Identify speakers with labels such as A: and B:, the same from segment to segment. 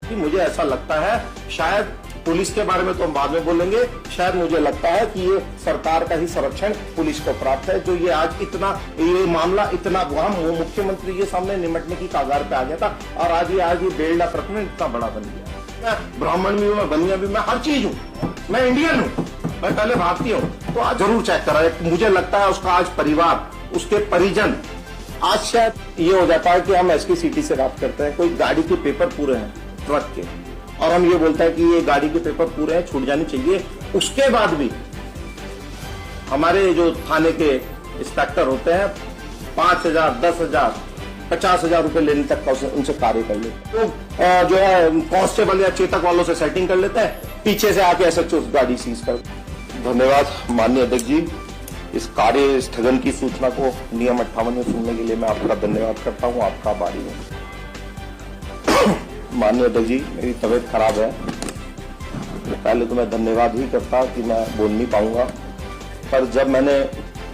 A: कि मुझे ऐसा लगता है, शायद पुलिस के बारे में तो हम बाद में बोलेंगे, शायद मुझे लगता है कि ये सरकार का ही संरक्षण पुलिस को प्राप्त है, जो ये आज इतना ये मामला इतना मुख्यमंत्री के सामने निमटने की कगार पे आ गया था और आज ये बेलडा प्रकरण इतना बड़ा बन गया। मैं ब्राह्मण भी हूँ, मैं बनिया भी, मैं हर चीज हूँ, मैं इंडियन हूँ, मैं पहले भारतीय हूँ। तो आज जरूर चेक करा। मुझे लगता है उसका आज परिवार, उसके परिजन, आज शायद ये हो जाता है कि हम एसपी सिटी से बात करते हैं, कोई गाड़ी के पेपर पूरे हैं ट्रक के, और हम ये बोलते हैं कि ये गाड़ी के पेपर पूरे हैं, छूट जानी चाहिए। उसके बाद भी हमारे जो थाने के इंस्पेक्टर होते हैं 5,000, 10,000, 50,000 रुपए लेने तक का उनसे कार्य कर लेते हैं। तो जो है कांस्टेबल या चेतक वालों से सेटिंग कर लेते हैं, पीछे से आके एसएचओ गाड़ी सीज कर। धन्यवाद माननीय अध्यक्ष जी, इस कार्य स्थगन की सूचना को नियम 58 में सुनने के लिए मैं आपका धन्यवाद करता हूं, आपका आभारी हूं। माननीय अध्यक्ष जी, मेरी तबीयत खराब है, पहले तो मैं धन्यवाद ही करता कि मैं बोल नहीं पाऊंगा, पर जब मैंने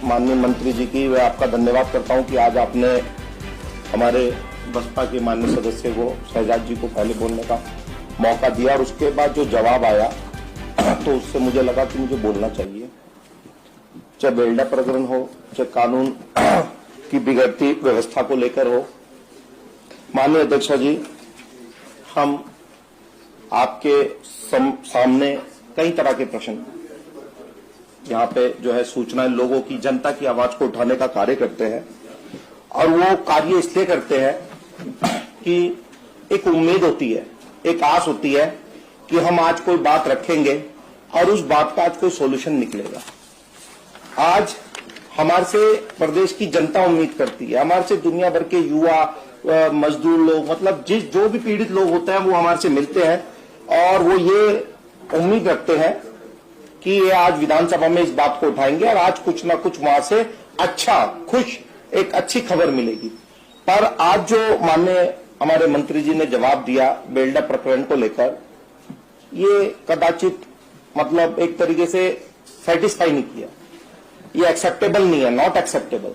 A: माननीय मंत्री जी की, मैं आपका धन्यवाद करता हूं कि आज आपने हमारे बसपा के माननीय सदस्य को, शहजाद जी को पहले बोलने का मौका दिया और उसके बाद जो जवाब आया तो उससे मुझे लगा कि मुझे बोलना चाहिए। चाहे बेलडा प्रकरण हो, चाहे कानून की बिगड़ती व्यवस्था को लेकर हो, माननीय अध्यक्ष जी, हम आपके सामने कई तरह के प्रश्न यहाँ पे जो है सूचनाएं, लोगों की, जनता की आवाज को उठाने का कार्य करते हैं और वो कार्य इसलिए करते हैं कि एक उम्मीद होती है, एक आस होती है कि हम आज कोई बात रखेंगे और उस बात का आज कोई सॉल्यूशन निकलेगा। आज हमारे से प्रदेश की जनता उम्मीद करती है, हमारे से दुनिया भर के युवा, मजदूर लोग, मतलब जो भी पीड़ित लोग होते हैं वो हमारे से मिलते हैं और वो ये उम्मीद रखते हैं कि ये आज विधानसभा में इस बात को उठाएंगे और आज कुछ ना कुछ वहां से अच्छा, खुश, एक अच्छी खबर मिलेगी। पर आज जो माननीय हमारे मंत्री जी ने जवाब दिया बेलडा प्रकरण को लेकर, ये कदाचित मतलब एक तरीके से सेटिस्फाई नहीं किया, ये एक्सेप्टेबल नहीं है, नॉट एक्सेप्टेबल।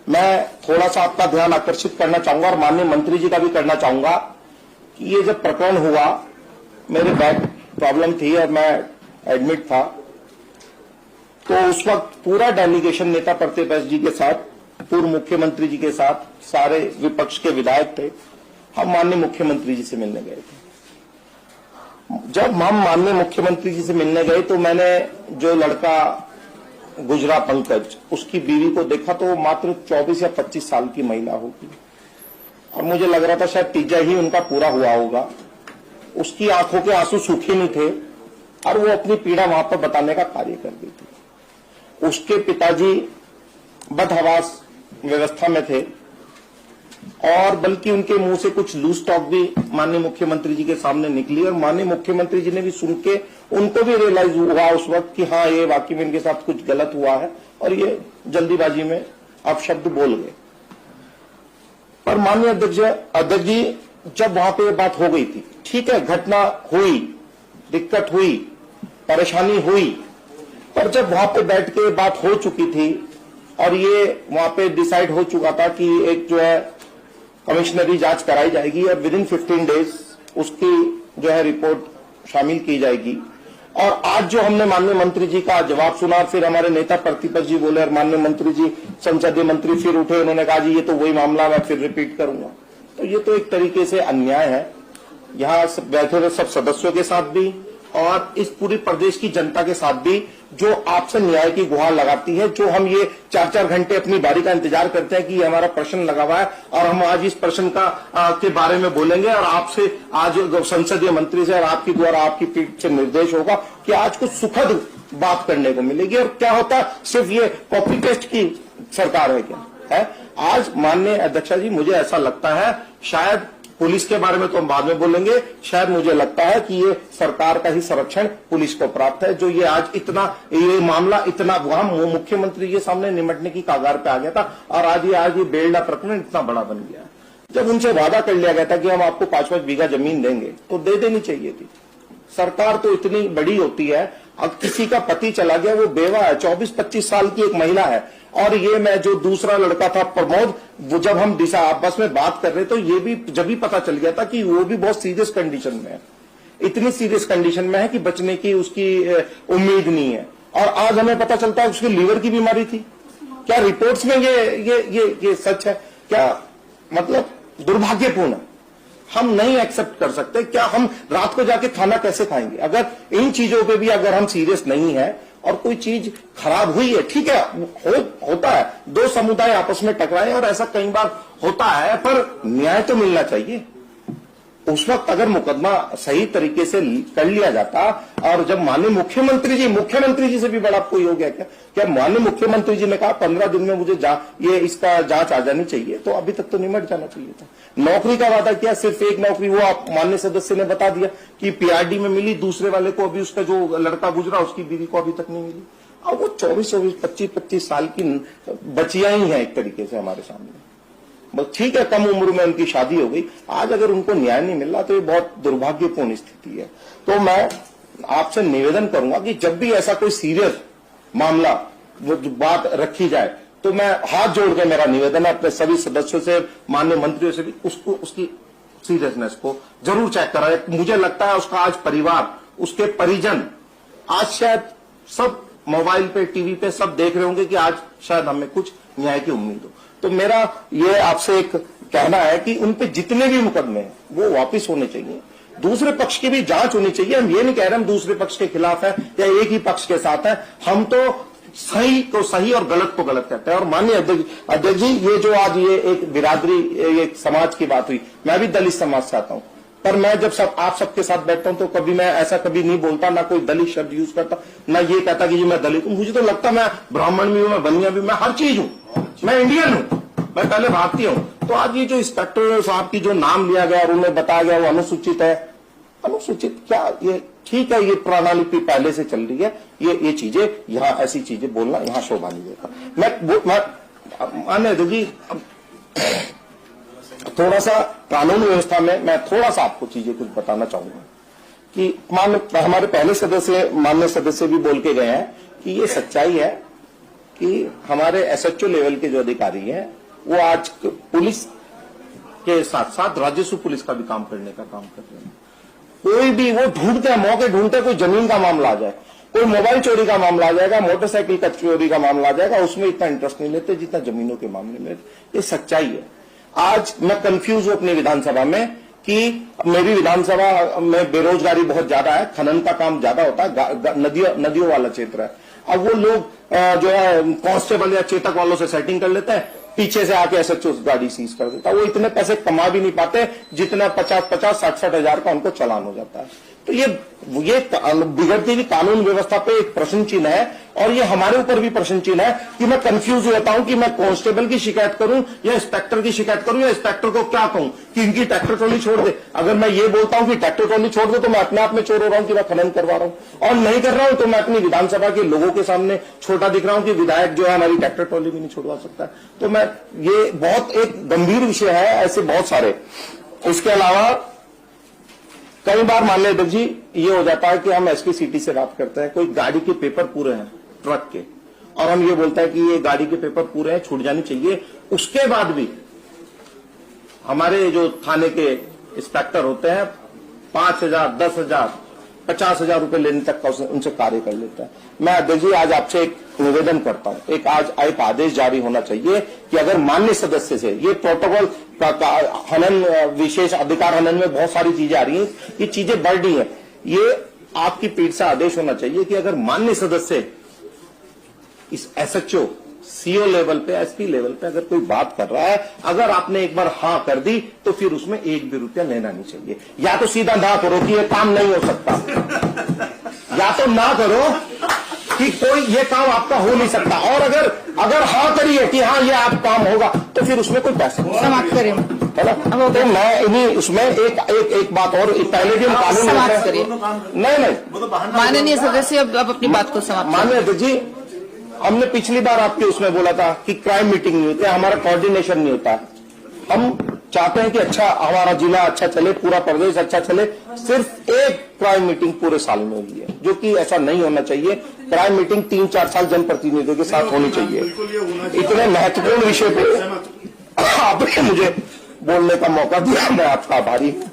A: मैं थोड़ा सा आपका ध्यान आकर्षित करना चाहूंगा और माननीय मंत्री जी का भी करना चाहूंगा कि ये जब प्रकरण हुआ, मेरे बैक प्रॉब्लम थी और मैं एडमिट था, तो उस वक्त पूरा डेलीगेशन नेता प्रतिपक्ष जी के साथ, पूर्व मुख्यमंत्री जी के साथ, सारे विपक्ष के विधायक थे, हम माननीय मुख्यमंत्री जी से मिलने गए थे। जब हम माननीय मुख्यमंत्री जी से मिलने गए तो मैंने जो लड़का गुजरा पंकज, उसकी बीवी को देखा तो मात्र 24 या 25 साल की महिला होगी और मुझे लग रहा था शायद तीजा ही उनका पूरा हुआ होगा। उसकी आंखों के आंसू सूखे नहीं थे और वो अपनी पीड़ा वहां पर बताने का कार्य कर रही थी। उसके पिताजी बदहवास व्यवस्था में थे और बल्कि उनके मुंह से कुछ लूज टॉक भी माननीय मुख्यमंत्री जी के सामने निकली और माननीय मुख्यमंत्री जी ने भी सुन के उनको भी रियलाइज हुआ उस वक्त कि हाँ, ये वाकई में इनके साथ कुछ गलत हुआ है और ये जल्दीबाजी में आप शब्द बोल गए। पर माननीय अध्यक्ष जी, जब वहां पे बात हो गई थी, ठीक है, घटना हुई, दिक्कत हुई, परेशानी हुई, पर जब वहां पे बैठ के बात हो चुकी थी और ये वहां पे डिसाइड हो चुका था कि एक जो है कमिश्नरी जांच कराई जाएगी और विदिन 15 डेज उसकी जो है रिपोर्ट शामिल की जाएगी। और आज जो हमने माननीय मंत्री जी का जवाब सुना, फिर हमारे नेता प्रतिपक्ष जी बोले और माननीय मंत्री जी, संसदीय मंत्री फिर उठे, उन्होंने कहा जी ये तो वही मामला, मैं फिर रिपीट करूंगा। तो ये तो एक तरीके से अन्याय है, यहाँ बैठे हुए सब सदस्यों के साथ भी और इस पूरी प्रदेश की जनता के साथ भी, जो आपसे न्याय की गुहार लगाती है, जो हम ये 4-4 घंटे अपनी बारी का इंतजार करते हैं कि ये हमारा प्रश्न लगा हुआ है और हम आज इस प्रश्न का के बारे में बोलेंगे और आपसे आज संसदीय मंत्री से और आपकी द्वारा आपकी पीठ से निर्देश होगा कि आज कुछ सुखद बात करने को मिलेगी। और क्या होता है, सिर्फ ये कॉपी पेस्ट की सरकार है क्या है? आज माननीय अध्यक्ष जी, मुझे ऐसा लगता है, शायद पुलिस के बारे में तो हम बाद में बोलेंगे, शायद मुझे लगता है कि ये सरकार का ही संरक्षण पुलिस को प्राप्त है, जो ये आज इतना, ये मामला इतना मुख्यमंत्री के सामने निमटने की कगार पे आ गया था और आज ये बेलडा प्रकरण इतना बड़ा बन गया। जब उनसे वादा कर लिया गया था कि हम आपको 5-5 बीघा जमीन देंगे तो दे देनी चाहिए थी, सरकार तो इतनी बड़ी होती है, अब किसी का पति चला गया, वो बेवा है, 24-25 साल की एक महिला है, और ये मैं जो दूसरा लड़का था प्रमोद, वो जब हम दिशा आपस में बात कर रहे तो ये भी जब भी पता चल गया था कि वो भी बहुत सीरियस कंडीशन में है, इतनी सीरियस कंडीशन में है कि बचने की उसकी उम्मीद नहीं है। और आज हमें पता चलता है उसकी लीवर की बीमारी थी। क्या रिपोर्ट्स में ये सच है? क्या मतलब दुर्भाग्यपूर्ण है। हम नहीं एक्सेप्ट कर सकते। क्या हम रात को जाके खाना कैसे खाएंगे? अगर इन चीजों पे भी अगर हम सीरियस नहीं है और कोई चीज खराब हुई है, ठीक है, होता है, दो समुदाय आपस में टकराए और ऐसा कई बार होता है, पर न्याय तो मिलना चाहिए। उस वक्त अगर मुकदमा सही तरीके से कर लिया जाता, और जब माननीय मुख्यमंत्री जी से भी बड़ा कोई हो गया क्या माननीय मुख्यमंत्री जी ने कहा 15 दिन में मुझे इसका जांच आ जानी चाहिए, तो अभी तक तो निमट जाना चाहिए था। नौकरी का वादा किया, सिर्फ एक नौकरी, वो आप माननीय सदस्य ने बता दिया कि पीआरडी में मिली, दूसरे वाले को अभी उसका जो लड़का गुजरा उसकी बीवी को अभी तक नहीं मिली। अब वो 24-24, 25-25 साल की बचियां ही हैं एक तरीके से हमारे सामने। ठीक है, कम उम्र में उनकी शादी हो गई, आज अगर उनको न्याय नहीं मिल रहा तो ये बहुत दुर्भाग्यपूर्ण स्थिति है। तो मैं आपसे निवेदन करूंगा कि जब भी ऐसा कोई सीरियस मामला बात रखी जाए, तो मैं हाथ जोड़ के मेरा निवेदन है अपने सभी सदस्यों से, माननीय मंत्रियों से भी, उसकी सीरियसनेस को जरूर चेक कराए। मुझे लगता है उसका आज परिवार, उसके परिजन आज शायद सब मोबाइल पे, टीवी पे सब देख रहे होंगे कि आज शायद हमें कुछ न्याय की उम्मीद हो। तो मेरा ये आपसे एक कहना है कि उन पे जितने भी मुकदमे हैं वो वापस होने चाहिए, दूसरे पक्ष की भी जांच होनी चाहिए। हम ये नहीं कह रहे हम दूसरे पक्ष के खिलाफ है या एक ही पक्ष के साथ है, हम तो सही को सही और गलत को गलत कहते हैं। और माननीय अध्यक्ष जी, ये जो आज ये एक बिरादरी, एक समाज की बात हुई, मैं भी दलित समाज से आता हूं, पर मैं जब आप सबके साथ बैठता हूं तो कभी मैं ऐसा कभी नहीं बोलता, ना कोई दलित शब्द यूज करता, ना ये कहता कि जी मैं दलित हूं। मुझे तो लगता मैं ब्राह्मण भी हूं, मैं बनिया भी, मैं हर चीज हूं, मैं इंडियन हूं, मैं पहले भारतीय हूं। तो आज ये जो इंस्पेक्टर साहब की जो नाम लिया गया और उन्हें बताया गया वो अनुसूचित है, अनुसूचित क्या, ये ठीक है, ये प्रणाली पहले से चल रही है, ये चीजें यहाँ ऐसी चीजें बोलना यहाँ शोभा नहीं देता। मैं मान्य जी थोड़ा सा कानून व्यवस्था में मैं थोड़ा सा आपको चीजें कुछ बताना चाहूंगा कि हमारे पहले माननीय सदस्य भी बोल के गए हैं कि ये सच्चाई है कि हमारे एसएचओ लेवल के जो अधिकारी हैं वो आज पुलिस के साथ साथ राजस्व पुलिस का भी काम करने का काम कर रहे हैं। कोई भी वो ढूंढते हैं, मौके ढूंढते हैं, कोई जमीन का मामला आ जाए, कोई मोबाइल चोरी का मामला आ जाएगा, मोटरसाइकिल का चोरी का मामला आ जाएगा, उसमें इतना इंटरेस्ट नहीं लेते जितना जमीनों के मामले में। ये सच्चाई है। आज मैं कंफ्यूज हूं अपनी विधानसभा में कि मेरी विधानसभा में बेरोजगारी बहुत ज्यादा है, खनन का काम ज्यादा होता है, नदियों वाला क्षेत्र है। अब वो लोग जो है कांस्टेबल या चेतक वालों से सेटिंग कर लेते हैं, पीछे से आके एसएचओ गाड़ी सीज कर देता है। वो इतने पैसे कमा भी नहीं पाते जितना 50-60 हजार का उनको चालान हो जाता है। तो ये बिगड़ती हुई कानून व्यवस्था पे एक प्रश्न चिन्ह है, और ये हमारे ऊपर भी प्रश्न चिन्ह है कि मैं कंफ्यूज होता हूं कि मैं कांस्टेबल की शिकायत करूं या इंस्पेक्टर की शिकायत करूं, या इंस्पेक्टर को क्या कहूं कि इनकी ट्रैक्टर ट्रॉली छोड़ दे। अगर मैं ये बोलता हूं कि ट्रैक्टर ट्रॉली छोड़ दे तो मैं अपने आप में चोर हो रहा हूं कि मैं खनन करवा रहा हूं, और नहीं कर रहा हूं तो मैं अपनी विधानसभा के लोगों के सामने छोटा दिख रहा हूं कि विधायक जो है हमारी ट्रैक्टर ट्रॉली भी नहीं छुड़वा सकता। तो मैं ये बहुत एक गंभीर विषय है, ऐसे बहुत सारे। इसके अलावा कई बार माननीय अध्यक्ष जी ये हो जाता है कि हम एसपी सिटी से बात करते हैं, कोई गाड़ी के पेपर पूरे हैं ट्रक के, और हम ये बोलते हैं कि ये गाड़ी के पेपर पूरे हैं, छूट जानी चाहिए। उसके बाद भी हमारे जो थाने के इंस्पेक्टर होते हैं 5,000, 10,000, 50,000 रुपए लेने तक का उनसे कार्य कर लेता है। मैं अध्यक्ष जी आज आपसे एक निवेदन करता हूं, एक आदेश जारी होना चाहिए कि अगर माननीय सदस्य से ये प्रोटोकॉल हनन, विशेष अधिकार हनन में बहुत सारी चीजें आ रही हैं, ये चीजें बढ़ रही हैं, ये आपकी पीठ से आदेश होना चाहिए कि अगर माननीय सदस्य इस एसएचओ, सीओ लेवल पे, एसपी लेवल पे अगर कोई बात कर रहा है, अगर आपने एक बार हां कर दी तो फिर उसमें एक भी रुपया लेना नहीं चाहिए। या तो सीधा ना करो कि ये काम नहीं हो सकता, या तो ना करो कि कोई ये काम आपका हो नहीं सकता, और अगर हाँ करिए कि हाँ ये आप काम होगा तो फिर उसमें कोई पैसा
B: समाप्त करें,
A: है ना। तो मैं इन्हीं उसमें एक बात और, पहले भी हम कानून नहीं
B: माननीय सदस्य अब अपनी बात को समाप्त।
A: माननीय अध्यक्ष जी, हमने पिछली बार आपके उसमें बोला था कि क्राइम मीटिंग नहीं होती, हमारा कोऑर्डिनेशन नहीं होता। हम चाहते हैं कि अच्छा हमारा जिला अच्छा चले, पूरा प्रदेश अच्छा चले। सिर्फ एक क्राइम मीटिंग पूरे साल में हुई है, जो कि ऐसा नहीं होना चाहिए। क्राइम मीटिंग 3-4 साल जनप्रतिनिधियों के साथ होनी चाहिए। इतने महत्वपूर्ण विषय पे आपने मुझे बोलने का मौका दिया, मैं आपका आभारी हूँ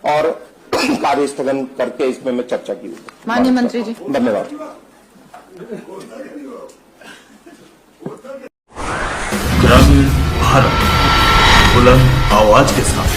A: और कार्य स्थगन करके इसमें मैं चर्चा की।
B: माननीय मंत्री जी,
A: धन्यवाद।
C: ग्रामीण भारत बुलंद आवाज के साथ।